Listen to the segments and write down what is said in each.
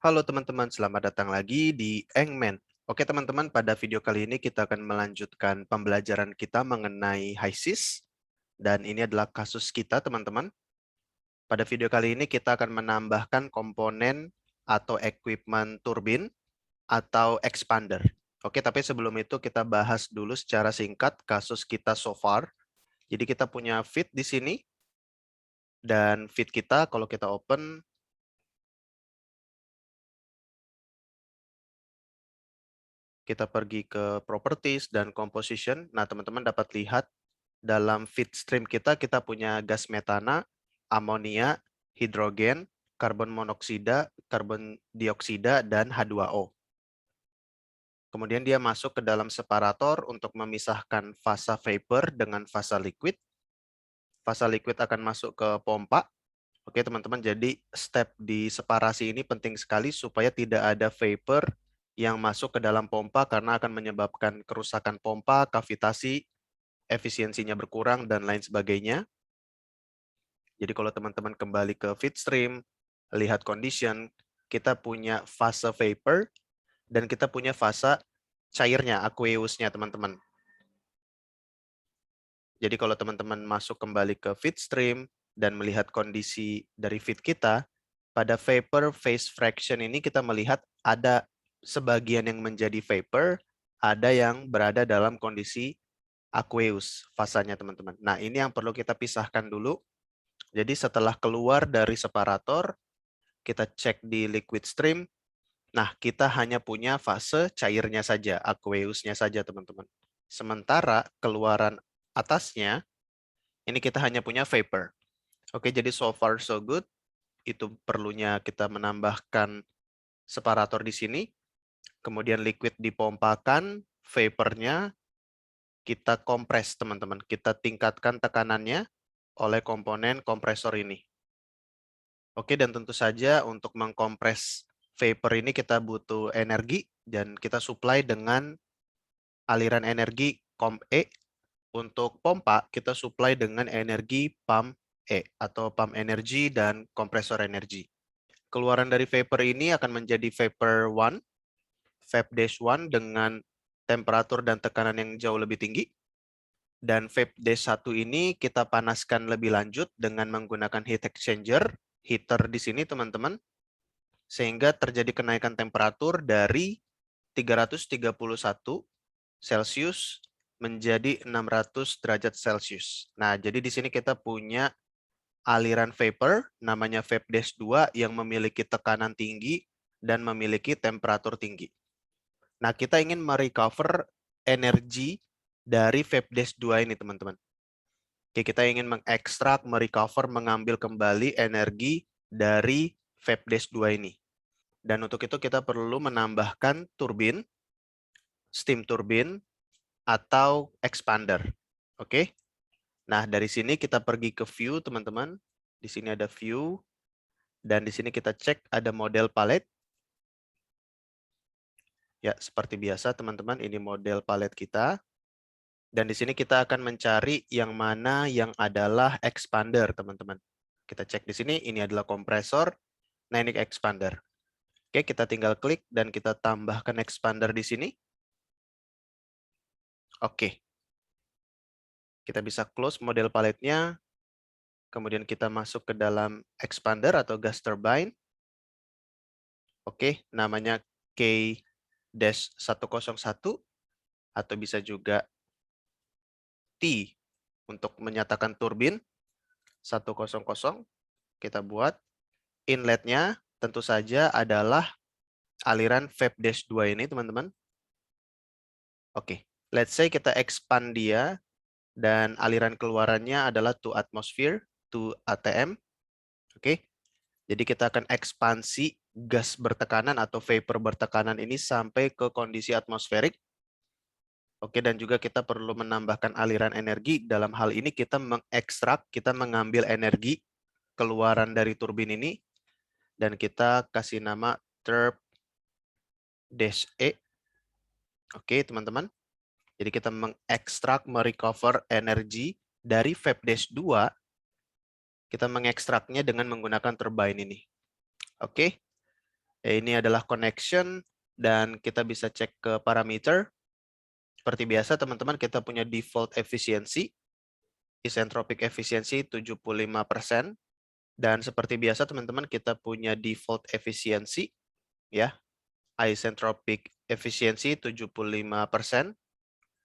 Halo teman-teman, selamat datang lagi di Engman. Oke teman-teman, pada video kali ini kita akan melanjutkan pembelajaran kita mengenai HISIS. Dan ini adalah kasus kita teman-teman. Pada video kali ini kita akan menambahkan komponen atau equipment turbin atau expander. Oke, tapi sebelum itu kita bahas dulu secara singkat kasus kita so far. Jadi kita punya feed di sini. Dan feed kita kalau kita open, kita pergi ke properties dan composition. Nah, teman-teman dapat lihat dalam feed stream kita punya gas metana, amonia, hidrogen, karbon monoksida, karbon dioksida, dan H2O. Kemudian dia masuk ke dalam separator untuk memisahkan fasa vapor dengan fasa liquid. Fasa liquid akan masuk ke pompa. Oke teman-teman, jadi step di separasi ini penting sekali supaya tidak ada vapor yang masuk ke dalam pompa karena akan menyebabkan kerusakan pompa, kavitasi, efisiensinya berkurang, dan lain sebagainya. Jadi kalau teman-teman kembali ke feed stream, lihat condition, kita punya fase vapor, dan kita punya fase cairnya, aqueousnya teman-teman. Jadi kalau teman-teman masuk kembali ke feed stream, dan melihat kondisi dari feed kita, pada vapor phase fraction ini kita melihat ada sebagian yang menjadi vapor, ada yang berada dalam kondisi aqueous fasanya teman-teman. Nah ini yang perlu kita pisahkan dulu. Jadi setelah keluar dari separator, kita cek di liquid stream. Nah, kita hanya punya fase cairnya saja, aqueousnya saja, teman-teman. Sementara keluaran atasnya, ini kita hanya punya vapor. Oke, jadi so far so good. Itu perlunya kita menambahkan separator di sini. Kemudian liquid dipompakan, vapornya kita kompres, teman-teman. Kita tingkatkan tekanannya oleh komponen kompresor ini. Oke, dan tentu saja untuk mengkompres vapor ini kita butuh energi dan kita supply dengan aliran energi COMP E. Untuk pompa kita supply dengan energi pump E atau pump energy dan kompresor energi. Keluaran dari vapor ini akan menjadi vapor 1, vap-1 dengan temperatur dan tekanan yang jauh lebih tinggi. Dan vap-1 ini kita panaskan lebih lanjut dengan menggunakan heat exchanger, heater di sini teman-teman, sehingga terjadi kenaikan temperatur dari 331 Celcius menjadi 600 derajat Celcius. Nah, jadi di sini kita punya aliran vapor namanya vap-2 yang memiliki tekanan tinggi dan memiliki temperatur tinggi. Nah, kita ingin merecover energi dari vap-2 ini, teman-teman. Oke, kita ingin mengekstrak, merecover, mengambil kembali energi dari vap-2 ini. Dan untuk itu kita perlu menambahkan turbin, steam turbin, atau expander. Oke. Nah, dari sini kita pergi ke view, teman-teman. Di sini ada view. Dan di sini kita cek ada model palet. Ya, seperti biasa, teman-teman. Ini model palet kita. Dan di sini kita akan mencari yang mana yang adalah expander, teman-teman. Kita cek di sini, ini adalah kompresor. Nah, ini expander. Oke, kita tinggal klik dan kita tambahkan expander di sini. Oke. Kita bisa close model paletnya. Kemudian kita masuk ke dalam expander atau gas turbine. Oke, namanya K-101 atau bisa juga T untuk menyatakan turbin 100. Kita buat inletnya tentu saja adalah aliran vap-2 ini, teman-teman. Oke, let's say kita expand dia dan aliran keluarannya adalah to atmosphere, to ATM. Oke, jadi kita akan ekspansi gas bertekanan atau vapor bertekanan ini sampai ke kondisi atmosferik. Oke, dan juga kita perlu menambahkan aliran energi. Dalam hal ini kita mengekstrak, kita mengambil energi keluaran dari turbin ini, dan kita kasih nama turb-E. Oke, teman-teman. Jadi kita mengekstrak, merecover energi dari vap-2. Kita mengekstraknya dengan menggunakan turbine ini. Oke. Ini adalah connection, dan kita bisa cek ke parameter. Seperti biasa, teman-teman, kita punya default efficiency, isentropic efficiency 75%. Dan seperti biasa, teman-teman, kita punya default efficiency, ya, isentropic efficiency 75%.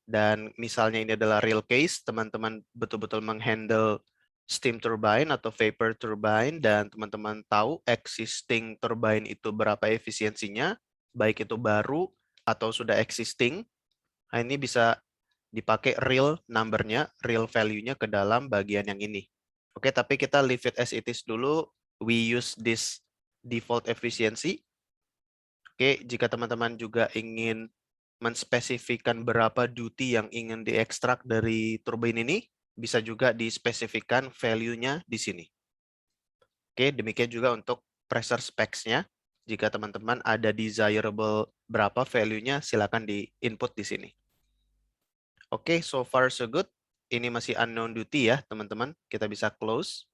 Dan misalnya ini adalah real case, teman-teman betul-betul menghandle steam turbine atau vapor turbine, dan teman-teman tahu existing turbine itu berapa efisiensinya, baik itu baru atau sudah existing. Nah, ini bisa dipakai real number-nya, real value-nya ke dalam bagian yang ini. Oke, tapi kita leave it as it is dulu. We use this default efficiency. Oke, jika teman-teman juga ingin menspesifikkan berapa duty yang ingin diekstrak dari turbin ini, bisa juga dispesifikkan value-nya di sini. Oke, demikian juga untuk pressure specs-nya. Jika teman-teman ada desirable berapa value-nya, silakan di-input di sini. Oke, so far so good. Ini masih unknown duty ya, teman-teman. Kita bisa close.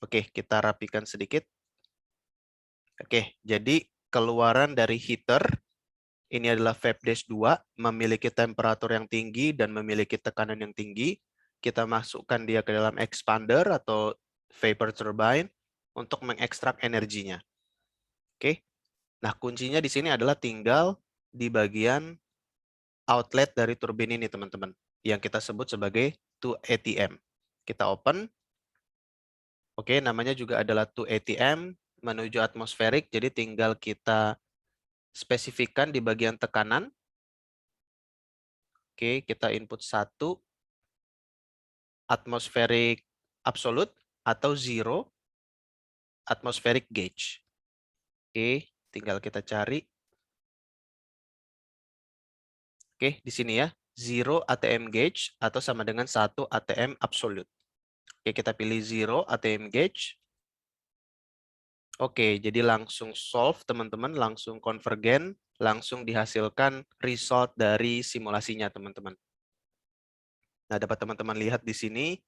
Oke, kita rapikan sedikit. Oke, jadi keluaran dari heater ini adalah VAP-2, memiliki temperatur yang tinggi dan memiliki tekanan yang tinggi. Kita masukkan dia ke dalam expander atau vapor turbine untuk mengekstrak energinya. Oke. Nah, kuncinya di sini adalah tinggal di bagian outlet dari turbin ini, teman-teman, yang kita sebut sebagai 2 ATM. Kita open. Oke, namanya juga adalah 2 ATM menuju atmosferik, jadi tinggal kita spesifikkan di bagian tekanan. Oke, kita input 1, atmospheric absolute atau 0, atmospheric gauge. Oke, tinggal kita cari. Oke, di sini ya, 0 ATM gauge atau sama dengan 1 ATM absolute. Oke, kita pilih 0 ATM gauge. Oke, jadi langsung solve, teman-teman, langsung konvergen, langsung dihasilkan result dari simulasinya, teman-teman. Nah, dapat teman-teman lihat di sini,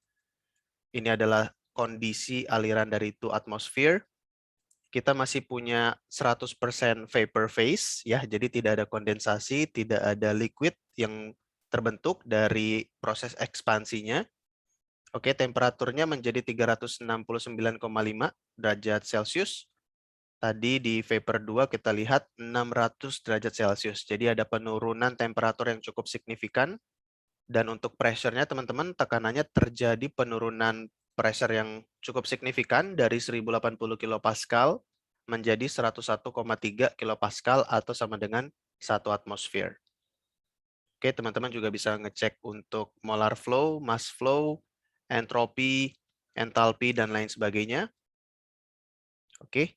ini adalah kondisi aliran dari 2 atmosphere. Kita masih punya 100% vapor phase, ya, jadi tidak ada kondensasi, tidak ada liquid yang terbentuk dari proses ekspansinya. Oke, temperaturnya menjadi 369,5 derajat Celcius. Tadi di vapor 2 kita lihat 600 derajat Celcius. Jadi ada penurunan temperatur yang cukup signifikan. Dan untuk pressure-nya, teman-teman, tekanannya terjadi penurunan pressure yang cukup signifikan dari 1080 kilopascal menjadi 101,3 kilopascal atau sama dengan 1 atmosfer. Oke, teman-teman juga bisa ngecek untuk molar flow, mass flow, entropi, enthalpy, dan lain sebagainya. Oke.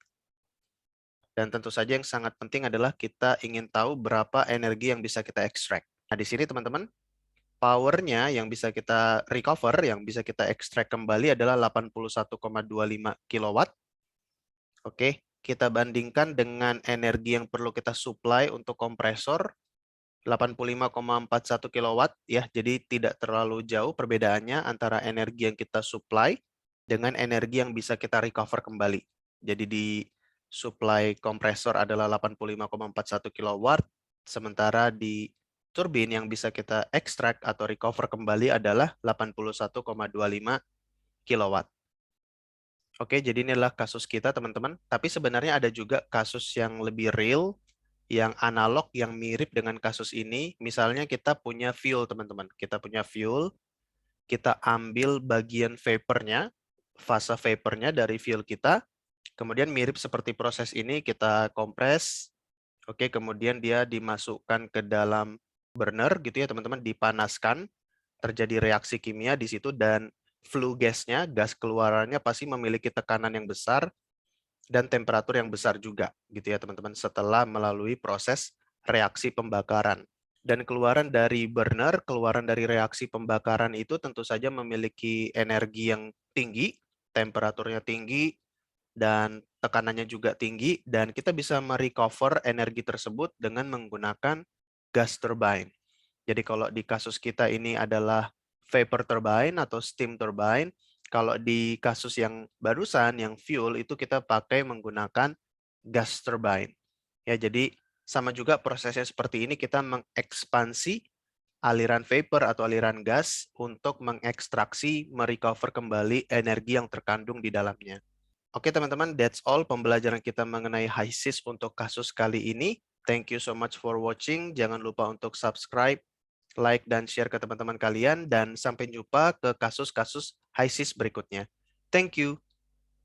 Dan tentu saja yang sangat penting adalah kita ingin tahu berapa energi yang bisa kita ekstrak. Nah, di sini teman-teman, power-nya yang bisa kita recover, yang bisa kita ekstrak kembali adalah 81,25 kilowatt. Oke, kita bandingkan dengan energi yang perlu kita supply untuk kompresor, 85,41 kilowatt, ya. Jadi tidak terlalu jauh perbedaannya antara energi yang kita supply dengan energi yang bisa kita recover kembali. Jadi di supply kompresor adalah 85,41 kilowatt, sementara di turbin yang bisa kita ekstrak atau recover kembali adalah 81,25 kilowatt. Oke, jadi ini adalah kasus kita, teman-teman. Tapi sebenarnya ada juga kasus yang lebih real, yang analog, yang mirip dengan kasus ini. Misalnya kita punya fuel, teman-teman. Kita punya fuel, kita ambil bagian vapornya, fase vapornya dari fuel kita. Kemudian mirip seperti proses ini, kita kompres. Oke, kemudian dia dimasukkan ke dalam burner gitu ya, teman-teman, dipanaskan, terjadi reaksi kimia di situ, dan flue gasnya, gas keluarannya pasti memiliki tekanan yang besar dan temperatur yang besar juga gitu ya, teman-teman, setelah melalui proses reaksi pembakaran. Dan keluaran dari burner, keluaran dari reaksi pembakaran itu tentu saja memiliki energi yang tinggi, temperaturnya tinggi, dan tekanannya juga tinggi, dan kita bisa merecover energi tersebut dengan menggunakan gas turbine. Jadi kalau di kasus kita ini adalah vapor turbine atau steam turbine, kalau di kasus yang barusan, yang fuel, itu kita pakai menggunakan gas turbine. Ya, jadi sama juga prosesnya seperti ini, kita mengekspansi aliran vapor atau aliran gas untuk mengekstraksi, merecover kembali energi yang terkandung di dalamnya. Oke teman-teman, that's all pembelajaran kita mengenai HYSYS untuk kasus kali ini. Thank you so much for watching. Jangan lupa untuk subscribe, like, dan share ke teman-teman kalian. Dan sampai jumpa ke kasus-kasus HYSYS berikutnya. Thank you.